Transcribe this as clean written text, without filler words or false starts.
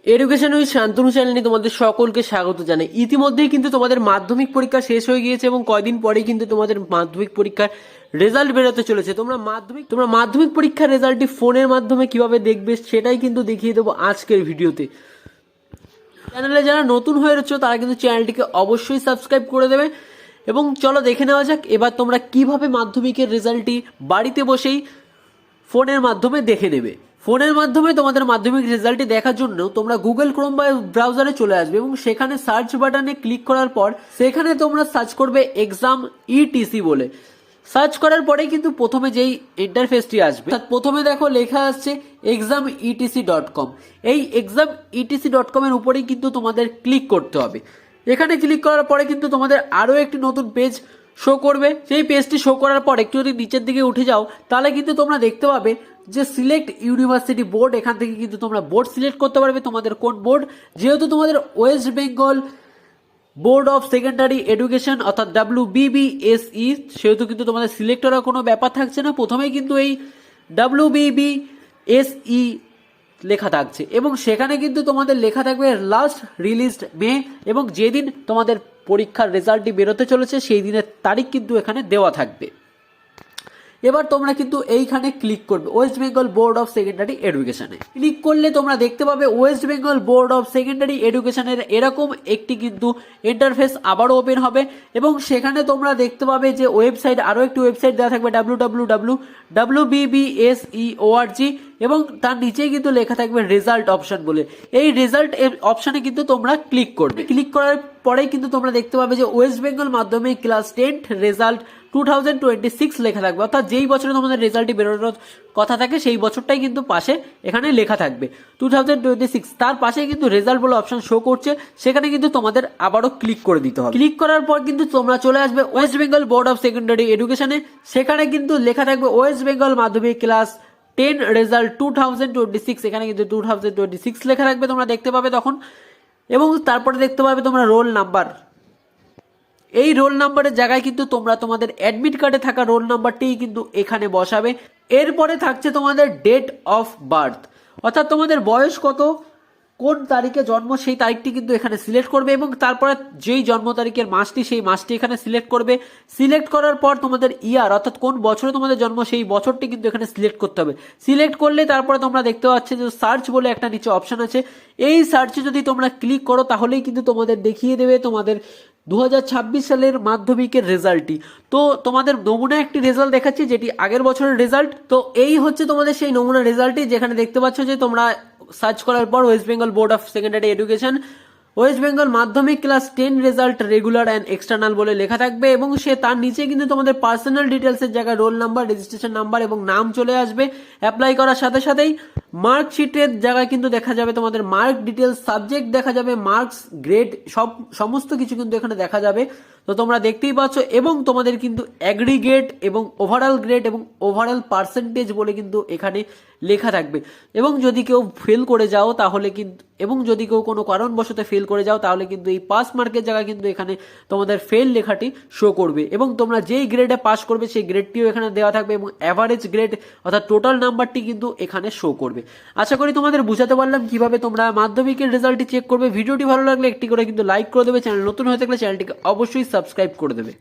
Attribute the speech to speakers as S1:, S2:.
S1: Education with Shantanu চ্যানেলে তোমাদের সকলকে স্বাগত জানাই। ইতিমধ্যেই কিন্তু তোমাদের মাধ্যমিক পরীক্ষা শেষ হয়ে গিয়েছে এবং কয়দিন পরেই কিন্তু তোমাদের মাধ্যমিক পরীক্ষার রেজাল্ট বেরোতে চলেছে। তোমরা মাধ্যমিক পরীক্ষার রেজাল্টটি ফোনের মাধ্যমে কিভাবে দেখবে সেটাই কিন্তু দেখিয়ে দেবো আজকের ভিডিওতে। চ্যানেলে যারা নতুন হয়ে রয়েছে তারা কিন্তু চ্যানেলটিকে অবশ্যই সাবস্ক্রাইব করে দেবে। এবং চলো দেখে নেওয়া যাক এবার তোমরা কিভাবে মাধ্যমিকের রেজাল্টটি বাড়িতে বসেই ফোনের মাধ্যমে দেখে নেবে। ফোনের মাধ্যমে তোমাদের মাধ্যমিক রেজাল্টটি দেখার জন্য তোমরা গুগল ক্রোম বা ব্রাউজারে চলে আসবে এবং সেখানে সার্চ বাটনে ক্লিক করার পর সেখানে তোমরা সার্চ করবে এক্সাম ইটিসি বলে। সার্চ করার পরেই কিন্তু প্রথমে যেই ইন্টারফেসটি আসবে প্রথমে দেখো লেখা আসছে exam.etc.com। এই exam.etc.com এর উপরেই কিন্তু তোমাদের ক্লিক করতে হবে। এখানে ক্লিক করার পরে কিন্তু তোমাদের আরও একটি নতুন পেজ শো করবে। সেই পেজটি শো করার পর একটু যদি নিচের দিকে উঠে যাও তাহলে কিন্তু তোমরা দেখতে পাবে যে সিলেক্ট ইউনিভার্সিটি বোর্ড। এখান থেকে কিন্তু তোমরা বোর্ড সিলেক্ট করতে পারবে তোমাদের কোন বোর্ড। যেহেতু তোমাদের West Bengal board of secondary education অর্থাৎ WBBSE, সেহেতু কিন্তু তোমাদের সিলেক্ট করার কোনো ব্যাপার থাকছে না। প্রথমেই কিন্তু এই WBBSE লেখা থাকছে এবং সেখানে কিন্তু তোমাদের লেখা থাকবে লাস্ট রিলিজড মে এবং যেদিন তোমাদের পরীক্ষার রেজাল্টটি বেরোতে চলেছে সেই দিনের তারিখ কিন্তু এখানে দেওয়া থাকবে। এবার তোমরা কিন্তু এইখানে ক্লিক করবে West Bengal board of secondary এডুকেশনে। ক্লিক করলে তোমরা দেখতে পাবে West Bengal board of secondary এডুকেশনের এরকম একটি কিন্তু ইন্টারফেস আবারও ওপেন হবে এবং সেখানে তোমরা দেখতে পাবে যে ওয়েবসাইট, আরও একটি ওয়েবসাইট দেওয়া থাকবে www.wbbse.org এবং তার নিচেই কিন্তু লেখা থাকবে রেজাল্ট অপশন বলে। এই রেজাল্ট অপশনে কিন্তু তোমরা ক্লিক করবে। ক্লিক করার পরেই কিন্তু তোমরা দেখতে পাবে যে West Bengal Madhyamik class 10 result 2026 লেখা থাকবে, অর্থাৎ যেই বছরে তোমাদের রেজাল্টটি বেরোনোর কথা থাকে সেই বছরটাই কিন্তু পাশে এখানে লেখা থাকবে 2026। তার পাশে কিন্তু রেজাল্ট বলে অপশন শো করছে, সেখানে কিন্তু তোমাদের আবারও ক্লিক করে দিতে হবে। ক্লিক করার পর কিন্তু তোমরা চলে আসবে West Bengal board of secondary এডুকেশনে। সেখানে কিন্তু লেখা থাকবে West Bengal Madhyamik class 10 result 2026। এখানে কিন্তু 2026 লেখা থাকবে, তোমরা দেখতে পাবে তখন। এবং তারপরে দেখতে পাবে তোমরা রোল নাম্বার। এই রোল নাম্বারের জায়গায় কিন্তু তোমরা তোমাদের অ্যাডমিট কার্ডে থাকা রোল নাম্বারটিই কিন্তু এখানে বসাবে। এরপরে থাকছে তোমাদের ডেট অফ বার্থ, অর্থাৎ তোমাদের বয়স কত, কোন তারিখে জন্ম সেই তারিখটি কিন্তু এখানে সিলেক্ট করবে এবং তারপরে যেই জন্ম তারিখের মাসটি সেই মাসটি এখানে সিলেক্ট করবে। সিলেক্ট করার পর তোমাদের ইয়ার অর্থাৎ কোন বছরে তোমাদের জন্ম সেই বছরটি কিন্তু এখানে সিলেক্ট করতে হবে। সিলেক্ট করলে তারপরে তোমরা দেখতে পাচ্ছ যে সার্চ বলে একটা নিচে অপশন আছে। এই সার্চে যদি তোমরা ক্লিক করো তাহলেই কিন্তু তোমাদের দেখিয়ে দেবে তোমাদের 2026 সালের মাধ্যমিকের রেজাল্টটি। তো তোমাদের নমুনা একটি রেজাল্ট দেখাচ্ছি যেটি আগের বছরের রেজাল্ট। তো এই হচ্ছে তোমাদের সেই নমুনা রেজাল্টটি, যেখানে দেখতে পাচ্ছ যে তোমরা সার্চ করার পর West Bengal board of secondary education West Bengal Madhyamik class 10 result regular and external বলে লেখা থাকবে এবং সে তার নিচে কিন্তু তোমাদের পার্সোনাল ডিটেলসের জায়গায় রোল নাম্বার, রেজিস্ট্রেশন নাম্বার এবং নাম চলে আসবে। অ্যাপ্লাই করার সাথে সাথেই মার্কশিটের জায়গায় কিন্তু দেখা যাবে তোমাদের মার্ক ডিটেলস, সাবজেক্ট দেখা যাবে, মার্কস, গ্রেড, সমস্ত কিছু কিন্তু এখানে দেখা যাবে। তো তোমরা দেখতেই পাচ্ছ এবং তোমাদের কিন্তু অ্যাগ্রিগেট এবং ওভারঅল গ্রেড এবং ওভারঅল পার্সেন্টেজ বলে কিন্তু এখানে লেখা থাকবে। এবং যদি কেউ ফেল করে যাও তাহলে কিন্তু, এবং যদি কেউ কোনো কারণবশত ফেল করে যাও তাহলে কিন্তু এই পাস মার্কের জায়গায় কিন্তু এখানে তোমাদের ফেল লেখাটি শো করবে এবং তোমরা যেই গ্রেডে পাস করবে সেই গ্রেডটিও এখানে দেওয়া থাকবে এবং অ্যাভারেজ গ্রেড অর্থাৎ টোটাল নাম্বারটি কিন্তু এখানে শো করবে। আশা করি তোমাদের বুঝাতে পারলাম কিভাবে তোমরা মাধ্যমিকের রেজাল্টটি চেক করবে। ভিডিওটি ভালো লাগলে একটি করে কিন্তু লাইক করে দেবে। চ্যানেল নতুন হয়ে থাকলে চ্যানেলটিকে অবশ্যই সাবস্ক্রাইব করে দেবে।